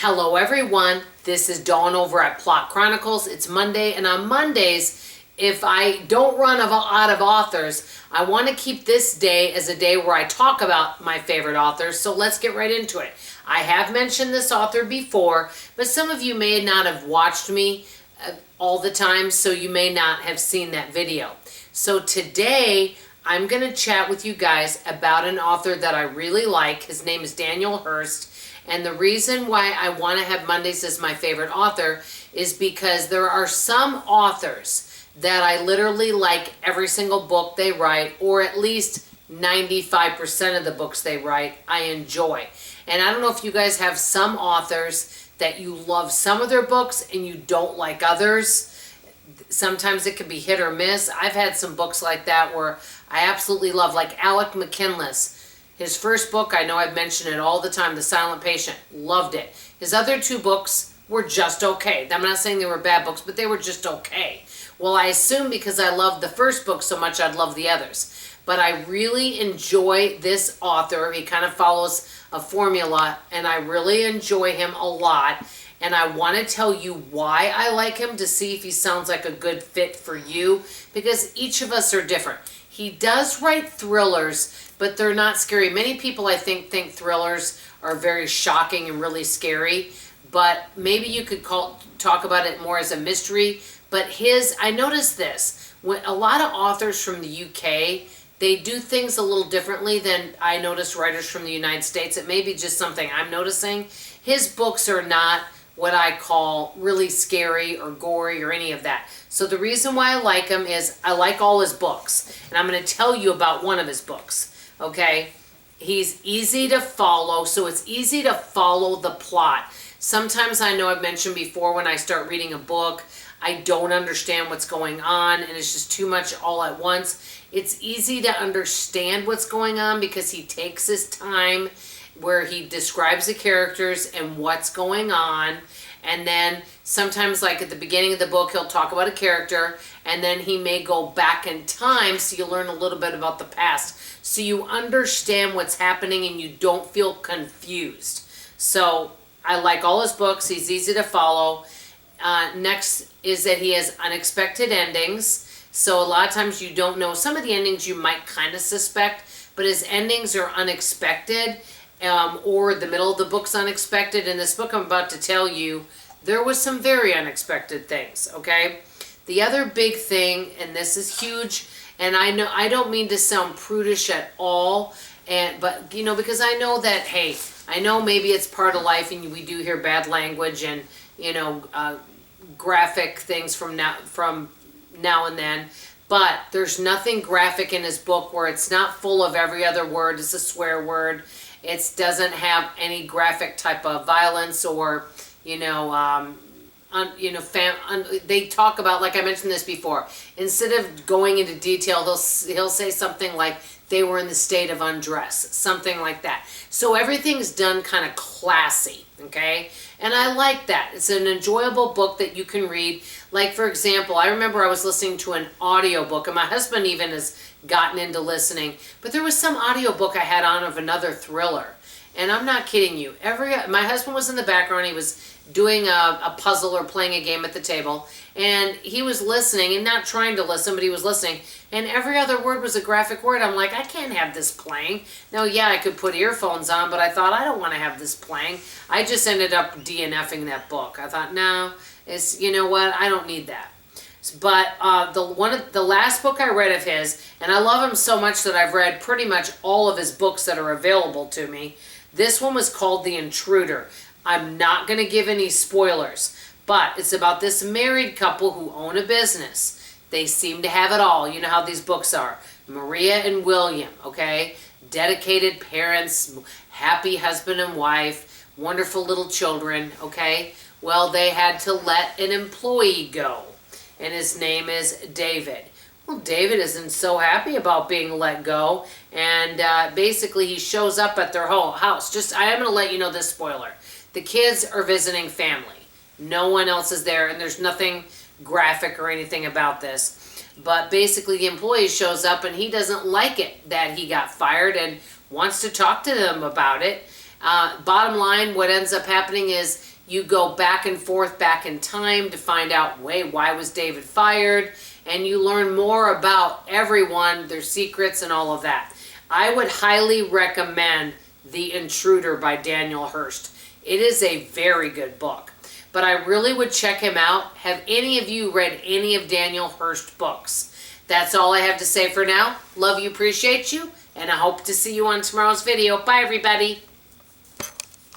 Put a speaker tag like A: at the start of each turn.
A: Hello everyone, this is Dawn over at Plot Chronicles. It's Monday, and on Mondays, if I don't run out of authors, I want to keep this day as a day where I talk about my favorite authors, so let's get right into it. I have mentioned this author before, but some of you may not have watched me all the time, so you may not have seen that video. So today, I'm going to chat with you guys about an author that I really like. His name is Daniel Hurst. And the reason why I want to have Mondays as my favorite author is because there are some authors that I literally like every single book they write, or at least 95% of the books they write, I enjoy. And I don't know if you guys have some authors that you love some of their books and you don't like others. Sometimes it can be hit or miss. I've had some books like that where I absolutely love, like Alec McKinless. His first book, I know I've mentioned it all the time, The Silent Patient. Loved it. His other two books were just okay. I'm not saying they were bad books, but they were just okay. Well, I assume because I loved the first book so much, I'd love the others. But I really enjoy this author. He kind of follows a formula, and I really enjoy him a lot. And I want to tell you why I like him, to see if he sounds like a good fit for you, because each of us are different. He does write thrillers, but they're not scary. Many people, I think thrillers are very shocking and really scary, but maybe you could talk about it more as a mystery. But I noticed this, when a lot of authors from the UK, they do things a little differently than I notice writers from the United States. It may be just something I'm noticing. His books are not what I call really scary or gory or any of that. So the reason why I like him is I like all his books. And I'm going to tell you about one of his books. Okay? He's easy to follow, so it's easy to follow the plot. Sometimes, I know I've mentioned before, when I start reading a book, I don't understand what's going on and it's just too much all at once. It's easy to understand what's going on because he takes his time where he describes the characters and what's going on. And then sometimes, like at the beginning of the book, he'll talk about a character, and then he may go back in time so you learn a little bit about the past. So you understand what's happening and you don't feel confused. So I like all his books. He's easy to follow. Next is that he has unexpected endings. So a lot of times you don't know. Some of the endings you might kind of suspect, but his endings are unexpected. Or the middle of the book's unexpected. In this book I'm about to tell you, there was some very unexpected things, okay? The other big thing, and this is huge, and I know I don't mean to sound prudish at all, but you know, because I know that, hey, I know maybe it's part of life and we do hear bad language and, you know, graphic things from now and then, but there's nothing graphic in his book where it's not full of every other word. It's a swear word. It doesn't have any graphic type of violence or, you know, they talk about, like I mentioned this before, instead of going into detail, he'll say something like they were in the state of undress, something like that. So everything's done kind of classy, okay? And I like that. It's an enjoyable book that you can read. Like, for example, I remember I was listening to an audiobook, and my husband even has gotten into listening, but there was some audiobook I had on of another thriller. And I'm not kidding you. My husband was in the background. He was doing a puzzle or playing a game at the table, and he was listening, and not trying to listen, but he was listening, and every other word was a graphic word. I'm like, I can't have this playing. Now, yeah, I could put earphones on, but I thought, I don't want to have this playing. I just ended up DNFing that book. I thought, no, you know what, I don't need that. But the last book I read of his, and I love him so much that I've read pretty much all of his books that are available to me. This one was called The Intruder. I'm not going to give any spoilers, but it's about this married couple who own a business. They seem to have it all. You know how these books are. Maria and William, okay? Dedicated parents, happy husband and wife, wonderful little children, okay? Well, they had to let an employee go, and his name is David. Well, David isn't so happy about being let go, and basically he shows up at their whole house. I am going to let you know this spoiler. The kids are visiting family. No one else is there, and there's nothing graphic or anything about this. But basically the employee shows up, and he doesn't like it that he got fired and wants to talk to them about it. Bottom line, what ends up happening is you go back and forth back in time to find out, wait, why was David fired? And you learn more about everyone, their secrets and all of that. I would highly recommend The Intruder by Daniel Hurst. It is a very good book, but I really would check him out. Have any of you read any of Daniel Hurst books? That's all I have to say for now. Love you, appreciate you, and I hope to see you on tomorrow's video. Bye, everybody.